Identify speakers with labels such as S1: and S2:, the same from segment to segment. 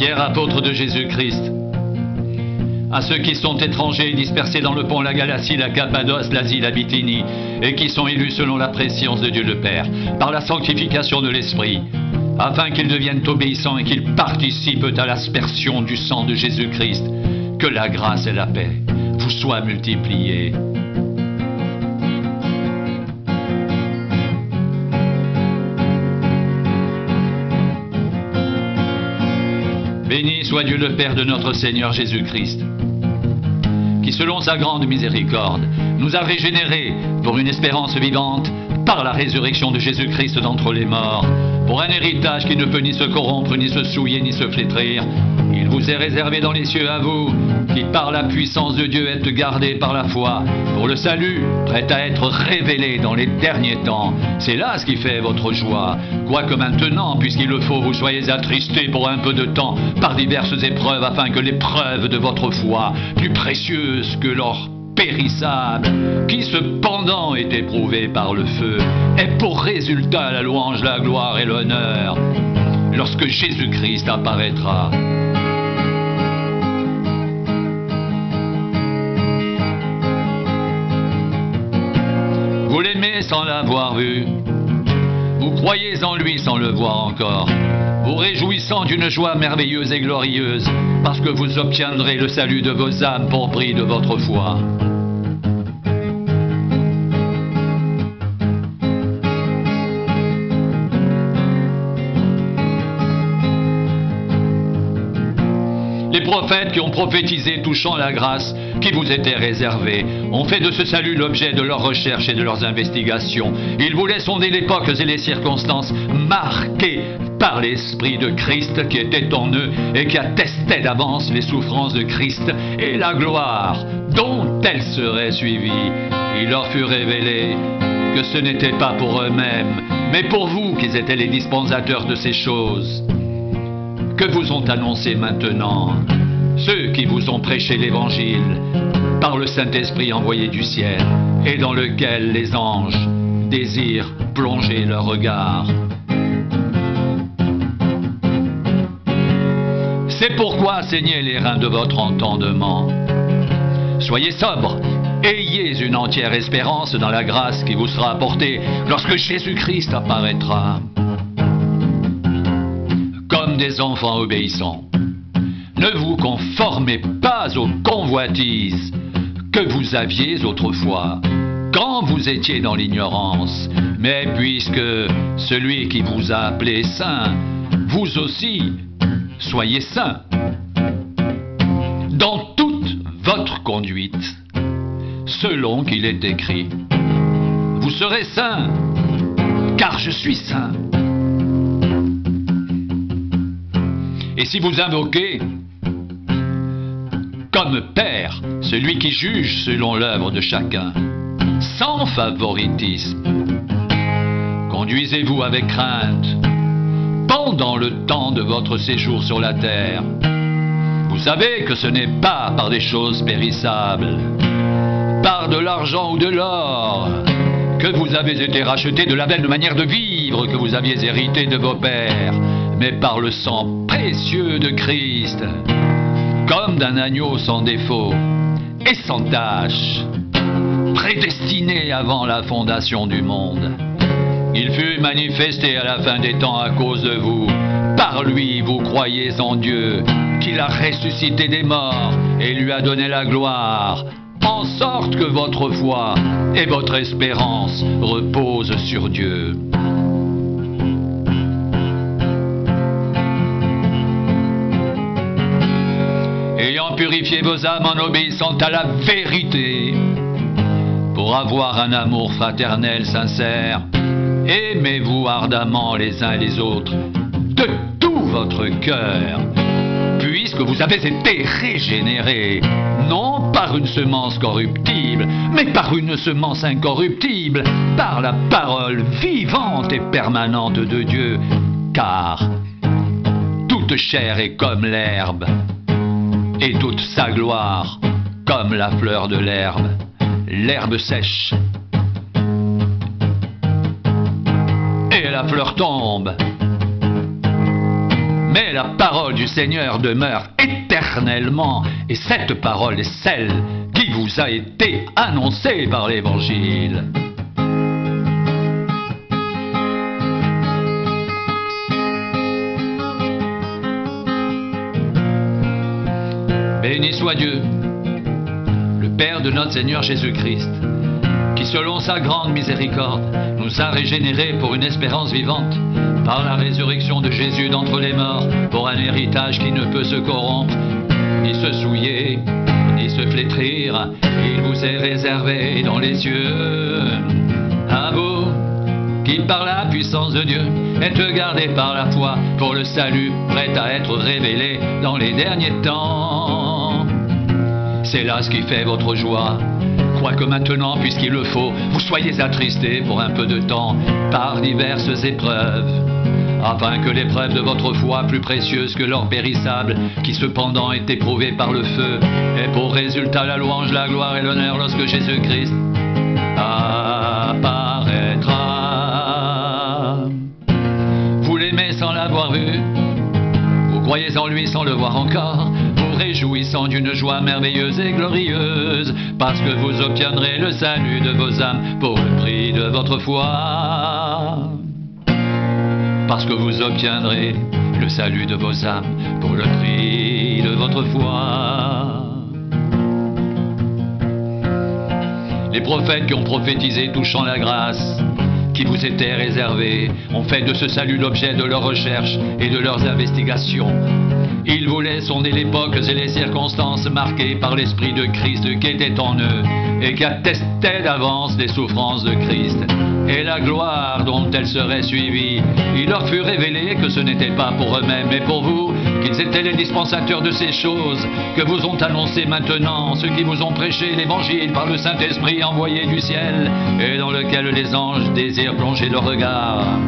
S1: Pierre, apôtre de Jésus-Christ, à ceux qui sont étrangers dispersés dans le pont, la Galatie, la Cappadoce, l'Asie, la Bithynie, et qui sont élus selon la préscience de Dieu le Père, par la sanctification de l'Esprit, afin qu'ils deviennent obéissants et qu'ils participent à l'aspersion du sang de Jésus-Christ, que la grâce et la paix vous soient multipliées. Béni soit Dieu le Père de notre Seigneur Jésus-Christ, qui selon sa grande miséricorde nous a régénérés pour une espérance vivante par la résurrection de Jésus-Christ d'entre les morts, pour un héritage qui ne peut ni se corrompre, ni se souiller, ni se flétrir. Il vous est réservé dans les cieux à vous, qui par la puissance de Dieu êtes gardés par la foi, pour le salut, prêt à être révélé dans les derniers temps. C'est là ce qui fait votre joie, quoique maintenant, puisqu'il le faut, vous soyez attristés pour un peu de temps par diverses épreuves, afin que l'épreuve de votre foi, plus précieuse que l'or périssable, qui cependant est éprouvé par le feu, ait pour résultat la louange, la gloire et l'honneur, lorsque Jésus-Christ apparaîtra. Vous l'aimez sans l'avoir vu, vous croyez en lui sans le voir encore, vous réjouissant d'une joie merveilleuse et glorieuse, parce que vous obtiendrez le salut de vos âmes pour prix de votre foi. Les prophètes qui ont prophétisé touchant la grâce qui vous était réservée ont fait de ce salut l'objet de leurs recherches et de leurs investigations. Ils voulaient sonder l'époque et les circonstances marquées par l'Esprit de Christ qui était en eux et qui attestait d'avance les souffrances de Christ et la gloire dont elles seraient suivies. Il leur fut révélé que ce n'était pas pour eux-mêmes, mais pour vous qu'ils étaient les dispensateurs de ces choses que vous ont annoncé maintenant ceux qui vous ont prêché l'Évangile par le Saint-Esprit envoyé du ciel et dans lequel les anges désirent plonger leur regard. C'est pourquoi saignez les reins de votre entendement. Soyez sobres, ayez une entière espérance dans la grâce qui vous sera apportée lorsque Jésus-Christ apparaîtra. Comme des enfants obéissants, ne vous conformez pas aux convoitises que vous aviez autrefois, quand vous étiez dans l'ignorance, mais puisque celui qui vous a appelé saint, vous aussi, soyez saints dans toute votre conduite, selon qu'il est écrit. Vous serez saints, car je suis saint. Et si vous invoquez comme Père celui qui juge selon l'œuvre de chacun, sans favoritisme, conduisez-vous avec crainte pendant le temps de votre séjour sur la terre. Vous savez que ce n'est pas par des choses périssables, par de l'argent ou de l'or, que vous avez été rachetés de la vaine manière de vivre que vous aviez hérité de vos pères, mais par le sang précieux de Christ, comme d'un agneau sans défaut et sans tache, prédestiné avant la fondation du monde. Il fut manifesté à la fin des temps à cause de vous. Par lui, vous croyez en Dieu, qu'il a ressuscité des morts et lui a donné la gloire, en sorte que votre foi et votre espérance reposent sur Dieu. Ayant purifié vos âmes en obéissant à la vérité, pour avoir un amour fraternel sincère, aimez-vous ardemment les uns les autres de tout votre cœur, puisque vous avez été régénérés, non par une semence corruptible, mais par une semence incorruptible, par la parole vivante et permanente de Dieu, car toute chair est comme l'herbe, et toute sa gloire comme la fleur de l'herbe. L'herbe sèche et la fleur tombe, mais la parole du Seigneur demeure éternellement, et cette parole est celle qui vous a été annoncée par l'Évangile. Béni soit Dieu, le Père de notre Seigneur Jésus-Christ, qui selon sa grande miséricorde nous a régénérés pour une espérance vivante, par la résurrection de Jésus d'entre les morts, pour un héritage qui ne peut se corrompre, ni se souiller, ni se flétrir. Il vous est réservé dans les cieux. À vous, qui par la puissance de Dieu êtes gardés par la foi pour le salut prêt à être révélé dans les derniers temps. C'est là ce qui fait votre joie, quoique maintenant, puisqu'il le faut, vous soyez attristés pour un peu de temps par diverses épreuves, afin que l'épreuve de votre foi, plus précieuse que l'or périssable, qui cependant est éprouvée par le feu, ait pour résultat la louange, la gloire et l'honneur lorsque Jésus-Christ apparaîtra. Vous l'aimez sans l'avoir vu, vous croyez en lui sans le voir encore, vous réjouissant d'une joie merveilleuse et glorieuse, parce que vous obtiendrez le salut de vos âmes pour le prix de votre foi. Parce que vous obtiendrez le salut de vos âmes pour le prix de votre foi. Les prophètes qui ont prophétisé touchant la grâce qui vous était réservée ont fait de ce salut l'objet de leurs recherches et de leurs investigations. Ils voulaient sonder l'époque et les circonstances marquées par l'Esprit de Christ qui était en eux et qui attestait d'avance des souffrances de Christ et la gloire dont elles seraient suivies. Il leur fut révélé que ce n'était pas pour eux-mêmes mais pour vous, qu'ils étaient les dispensateurs de ces choses que vous ont annoncées maintenant, ceux qui vous ont prêché l'Évangile par le Saint-Esprit envoyé du ciel et dans lequel les anges désirent plonger leur regard.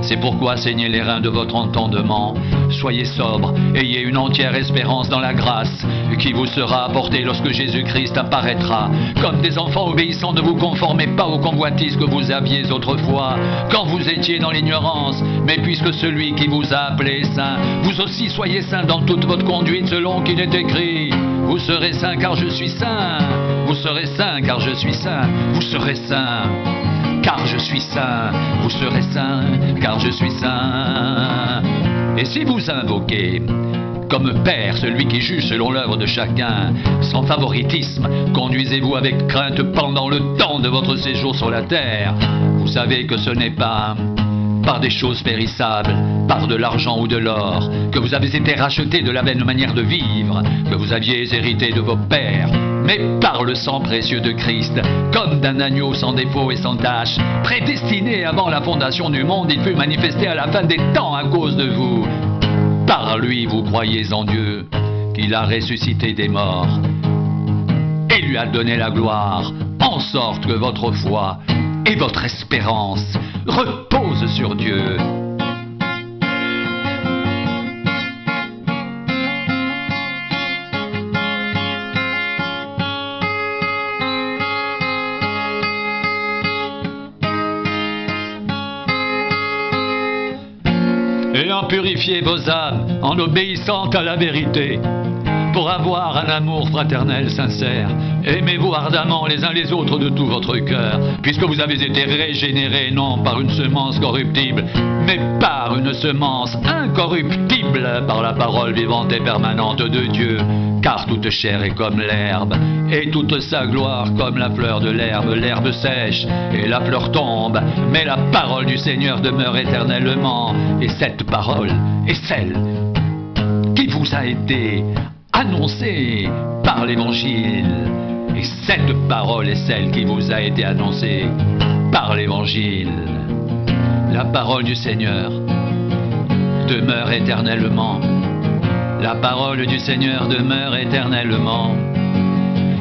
S1: C'est pourquoi saignez les reins de votre entendement, soyez sobres, ayez une entière espérance dans la grâce qui vous sera apportée lorsque Jésus-Christ apparaîtra. Comme des enfants obéissants, ne vous conformez pas aux convoitises que vous aviez autrefois, quand vous étiez dans l'ignorance, mais puisque celui qui vous a appelé saint, vous aussi soyez saints dans toute votre conduite selon qu'il est écrit. Vous serez saints car je suis saint, vous serez saints car je suis saint, vous serez saints car je suis saint, vous serez saints, car je suis saint. Et si vous invoquez comme Père celui qui juge selon l'œuvre de chacun, sans favoritisme, conduisez-vous avec crainte pendant le temps de votre séjour sur la terre. Vous savez que ce n'est pas par des choses périssables, par de l'argent ou de l'or, que vous avez été rachetés de la vaine manière de vivre, que vous aviez hérité de vos pères, mais par le sang précieux de Christ, comme d'un agneau sans défaut et sans tache, prédestiné avant la fondation du monde, il fut manifesté à la fin des temps à cause de vous. Par lui vous croyez en Dieu, qu'il a ressuscité des morts, et lui a donné la gloire, en sorte que votre foi et votre espérance repose sur Dieu. Ayant purifié vos âmes en obéissant à la vérité, pour avoir un amour fraternel sincère, aimez-vous ardemment les uns les autres de tout votre cœur, puisque vous avez été régénérés non par une semence corruptible, mais par une semence incorruptible, par la parole vivante et permanente de Dieu. Car toute chair est comme l'herbe, et toute sa gloire comme la fleur de l'herbe. L'herbe sèche, et la fleur tombe, mais la parole du Seigneur demeure éternellement. Et cette parole est celle qui vous a été annoncée par l'Évangile. Et cette parole est celle qui vous a été annoncée par l'Évangile. La parole du Seigneur demeure éternellement. La parole du Seigneur demeure éternellement.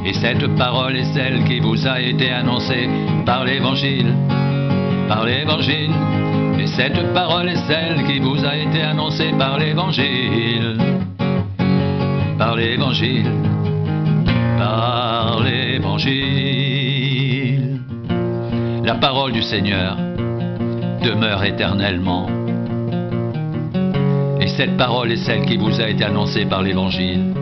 S1: Et cette parole est celle qui vous a été annoncée par l'Évangile. Par l'Évangile. Et cette parole est celle qui vous a été annoncée par l'Évangile. Par l'Évangile. Par l'Évangile. La parole du Seigneur demeure éternellement. cette parole est celle qui vous a été annoncée par l'Évangile.